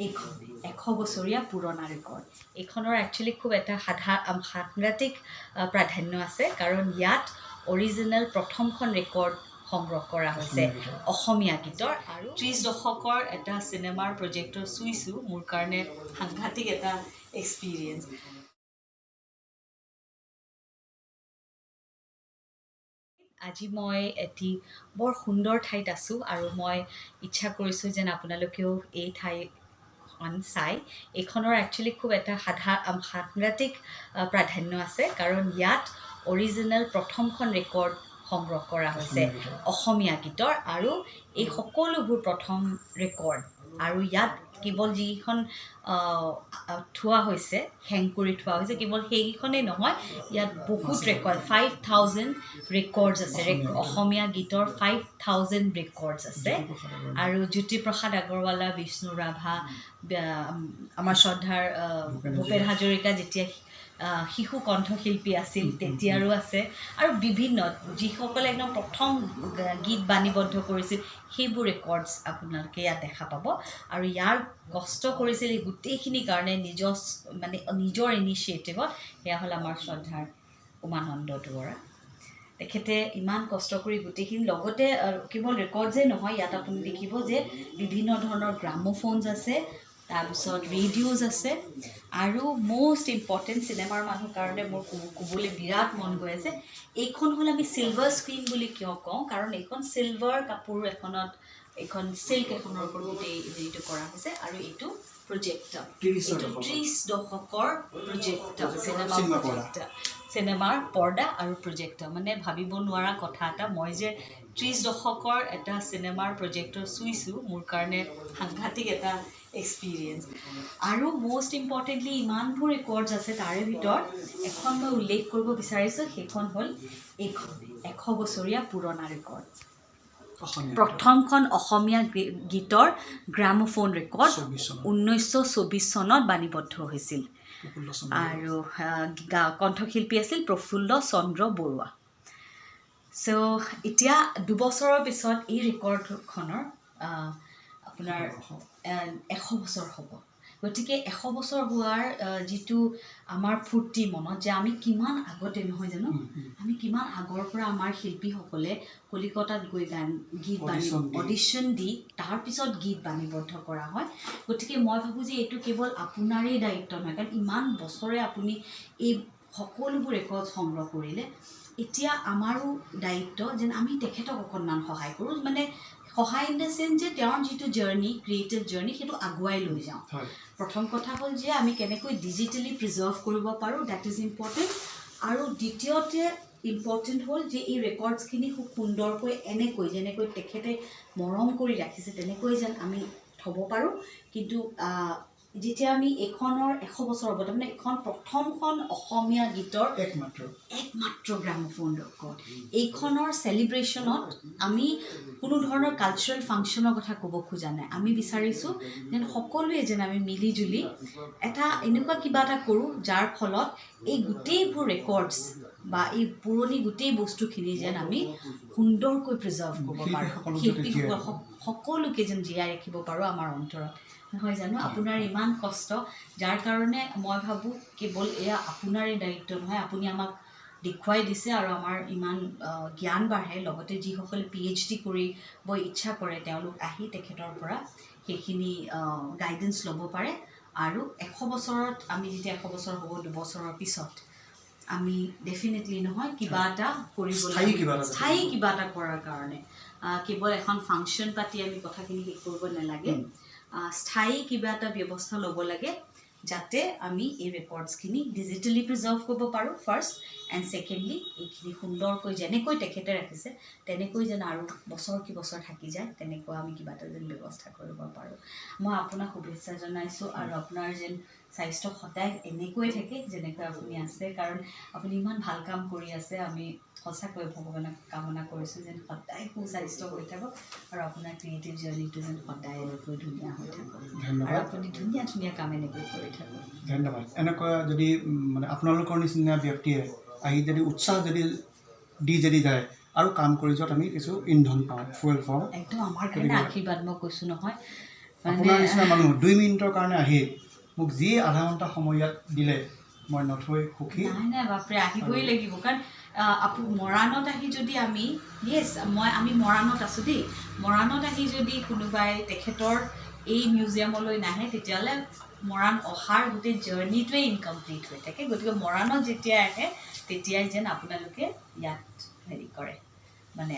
এইখন 100 বছৰীয়া পুৰণা ৰেকৰ্ড। এইখনৰ একচুৱেলি খুব এটা সাংঘাতিক প্ৰাধান্য আছে, কাৰণ ইয়াত অৰিজিনেল প্ৰথমখন ৰেকৰ্ড সংগ্ৰহ কৰা হৈছে অসমীয়া গীতৰ। আৰু 30 দশকৰ এটা চিনেমাৰ প্ৰজেক্টৰ চুইছোঁ, মোৰ কাৰণে সাংঘাতিক এটা এক্সপিৰিয়েঞ্চ। আজি মই এটি বৰ সুন্দৰ ঠাইত আছোঁ আৰু মই ইচ্ছা কৰিছোঁ যেন আপোনালোকেও এই ঠাইখন চাই। এইখনৰ একচুৱেলি খুব এটা সাংঘাতিক প্ৰাধান্য আছে, কাৰণ ইয়াত অৰিজিনেল প্ৰথমখন ৰেকৰ্ড সংগ্ৰহ কৰা হৈছে অসমীয়া গীতৰ। আৰু এই সকলোবোৰ প্ৰথম ৰেকৰ্ড, আৰু ইয়াত কেৱল যিখন থোৱা হৈছে, হেং কৰি থোৱা হৈছে, কেৱল সেইখনেই নহয়, ইয়াত বহুত ৰেকৰ্ড 5000 ৰেকৰ্ডছ আছে। অসমীয়া গীতৰ 5000 ৰেকৰ্ডছ আছে। আৰু জ্যোতিপ্ৰসাদ আগৰৱালা, বিষ্ণু ৰাভা, আমাৰ শ্ৰদ্ধাৰ ভূপেন হাজৰিকা যেতিয়া শিশু কণ্ঠশিল্পী আছিল তেতিয়াৰো আছে। আৰু বিভিন্ন যিসকলে একদম প্ৰথম গীত বাণীবদ্ধ কৰিছিল সেইবোৰ ৰেকৰ্ডছ আপোনালোকে ইয়াত দেখা পাব। আৰু ইয়াৰ কষ্ট কৰিছিল এই গোটেইখিনিৰ কাৰণে নিজৰ ইনিচিয়েটিভত, সেয়া হ'ল আমাৰ শ্ৰদ্ধাৰ উমানন্দ দুৱৰা। তেখেতে ইমান কষ্ট কৰি গোটেইখিনি, লগতে কেৱল ৰেকৰ্ডছেই নহয়, ইয়াত আপুনি দেখিব যে বিভিন্ন ধৰণৰ গ্ৰামোফোনছ আছে, তাৰপিছত ৰেডিঅ'জ আছে। আৰু মষ্ট ইম্পৰ্টেণ্ট, চিনেমাৰ মানুহৰ কাৰণে মোৰ ক'বলৈ বিৰাট মন গৈ আছে, এইখন হ'ল আমি চিলভাৰ স্ক্ৰীণ বুলি কিয় কওঁ, কাৰণ এইখন চিলভাৰ কাপোৰ এখনত, এইখন চিল্ক এখনৰ ওপৰত গোটেই হেৰিটো কৰা হৈছে। আৰু এইটো প্ৰজেক্টৰ, এইটো 30 দশকৰ প্ৰজেক্টৰ, চিনেমাৰ পৰ্দা আৰু প্ৰজেক্টৰ। মানে ভাবিব নোৱাৰা কথা এটা, মই যে 30 দশকৰ এটা চিনেমাৰ প্ৰজেক্টৰ চুইছোঁ, মোৰ কাৰণে সাংঘাতিক এটা এক্সপিৰিয়েঞ্চ। আৰু মষ্ট ইম্পৰ্টেণ্টলি ইমানবোৰ ৰেকৰ্ডছ আছে, তাৰে ভিতৰত এখন মই উল্লেখ কৰিব বিচাৰিছোঁ, সেইখন হ'ল এইখন 100 বছৰীয়া পুৰণা ৰেকৰ্ড। প্ৰথমখন অসমীয়া গীতৰ গ্ৰামোফোন ৰেকৰ্ড 1924 চনত বাণীবদ্ধ হৈছিল। আৰু কণ্ঠশিল্পী আছিল প্ৰফুল্ল চন্দ্ৰ বৰুৱা। চ' এতিয়া 2 বছৰৰ পিছত এই ৰেকৰ্ডখনৰ আপোনাৰ 100 বছৰ হ'ব। গতিকে 100 বছৰ হোৱাৰ যিটো আমাৰ ফূৰ্তি মনত, যে আমি কিমান আগতে, নহয় জানো, আমি কিমান আগৰ পৰা আমাৰ শিল্পীসকলে কলিকতাত গৈ গীত অডিশ্যন দি তাৰপিছত গীত বাণীবদ্ধ কৰা হয়। গতিকে মই ভাবোঁ যে এইটো কেৱল আপোনাৰেই দায়িত্ব নহয়, কাৰণ ইমান বছৰে আপুনি এই সকলোবোৰ ৰেকৰ্ড সংগ্ৰহ কৰিলে। এতিয়া আমাৰো দায়িত্ব যেন আমি তেখেতক অকণমান সহায় কৰোঁ, মানে সহায় ইন দ্য চেন্স যে তেওঁৰ যিটো জাৰ্ণি, ক্ৰিয়েটিভ জাৰ্ণি, সেইটো আগুৱাই লৈ যাওঁ। প্ৰথম কথা হ'ল যে আমি কেনেকৈ ডিজিটেলি প্ৰিজাৰ্ভ কৰিব পাৰোঁ, ডেট ইজ ইম্পৰ্টেণ্ট। আৰু দ্বিতীয়তে ইম্পৰ্টেণ্ট হ'ল যে এই ৰেকৰ্ডছখিনি খুব সুন্দৰকৈ যেনেকৈ তেখেতে মৰম কৰি ৰাখিছে, তেনেকৈ যেন আমি থ'ব পাৰোঁ। কিন্তু যেতিয়া আমি এইখনৰ 100 বছৰ হ'ব, তাৰমানে এইখন প্ৰথমখন অসমীয়া গীতৰ একমাত্ৰ গ্ৰামোফোন ৰেকৰ্ড, এইখনৰ চেলিব্ৰেশ্যনত আমি কোনো ধৰণৰ কালচাৰেল ফাংচনৰ কথা ক'ব খোজা নাই। আমি বিচাৰিছোঁ যেন সকলোৱে যেন আমি মিলিজুলি এনেকুৱা কিবা এটা কৰোঁ, যাৰ ফলত এই গোটেইবোৰ ৰেকৰ্ডছ বা এই পুৰণি গোটেই বস্তুখিনি যেন আমি সুন্দৰকৈ প্ৰিজাৰ্ভ কৰিব পাৰোঁ, শিল্পীসকল সকলোকে যেন জীয়াই ৰাখিব পাৰোঁ আমাৰ অন্তৰত, নহয় জানো। আপোনাৰ ইমান কষ্ট, যাৰ কাৰণে মই ভাবোঁ কেৱল এয়া আপোনাৰেই দায়িত্ব নহয়, আপুনি আমাক দেখুৱাই দিছে আৰু আমাৰ ইমান জ্ঞান বাঢ়ে। লগতে যিসকলে PhD কৰিব ইচ্ছা কৰে, তেওঁলোক আহি তেখেতৰ পৰা সেইখিনি গাইডেঞ্চ ল'ব পাৰে। আৰু 100 বছৰত আমি যেতিয়া 100 বছৰ হ'ব, 2 বছৰৰ পিছত আমি ডেফিনেটলি নহয় কিবা এটা কৰিবলৈ, স্থায়ী কিবা এটা কৰাৰ কাৰণে, কেৱল এখন ফাংচন পাতি আমি কথাখিনি শেষ কৰিব নালাগে, স্থায়ী কিবা এটা ব্যৱস্থা ল'ব লাগে, যাতে আমি এই ৰেকৰ্ডছখিনি ডিজিটেলি প্ৰিজাৰ্ভ কৰিব পাৰোঁ ফাৰ্ষ্ট, এণ্ড ছেকেণ্ডলি এইখিনি সুন্দৰকৈ যেনেকৈ তেখেতে ৰাখিছে তেনেকৈ যেন আৰু বছৰ কি বছৰ থাকি যায়, তেনেকুৱা আমি কিবা এটা যেন ব্যৱস্থা কৰিব পাৰোঁ। মই আপোনাক শুভেচ্ছা জনাইছোঁ, আৰু আপোনাৰ যেন স্বাস্থ্য সদায় এনেকৈয়ে থাকে যেনেকৈ আপুনি আছে, কাৰণ আপুনি ইমান ভাল কাম কৰি আছে। আমি সঁচাকৈ ভগৱানক কামনা কৰিছোঁ যেন সদায় সুস্বাস্থ্য হৈ থাকক, আৰু আপোনাৰ ক্ৰিয়েটিভ জাৰ্ণিটো যেন সদায় এনেকৈ ধুনীয়া হৈ থাকক, আৰু আপুনি ধুনীয়া ধুনীয়া কাম এনেকৈ কৰি থাকক। ধন্যবাদ। এনেকুৱা যদি মানে আপোনালোকৰ নিচিনা ব্যক্তিয়ে আহি যদি উৎসাহ যদি যায় আৰু কাম কৰি যোৱাত আমি কিছু ইন্ধন পাওঁ, ফুৱেল পাওঁ, একদম আমাৰ কাৰণে আশীৰ্বাদ। মই কৈছোঁ নহয়, আপোনাৰ নিচিনা মানুহ 2 মিনিটৰ কাৰণে আহি মোক যি আধা ঘণ্টা সময় ইয়াত দিলে মই নথৈ সুখী। নাই বাপৰে, আহিবই লাগিব। কাৰণ মৰাণত আহি যদি আমি আমি মৰাণত আছোঁ দেই, মৰাণত আহি যদি কোনোবাই তেখেতৰ এই মিউজিয়ামলৈ নাহে, তেতিয়াহ'লে মৰাণ অহাৰ গোটেই জাৰ্ণিটোৱে ইনকমপ্লিট হৈ থাকে। গতিকে মৰাণত যেতিয়া আহে তেতিয়াই যেন আপোনালোকে ইয়াত হেৰি কৰে, মানে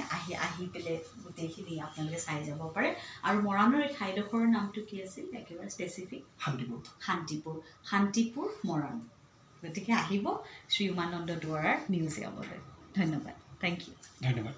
আহি পেলাই গোটেইখিনি আপোনালোকে চাই যাব পাৰে। আৰু মৰাণৰ এই ঠাইডোখৰৰ নামটো কি আছিল একেবাৰে স্পেচিফিক? শান্তিপুৰ মৰাণ। গতিকে আহিব শ্ৰী উমানন্দ দুৱৰাৰ মিউজিয়ামলৈ। ধন্যবাদ, থেংক ইউ। ধন্যবাদ।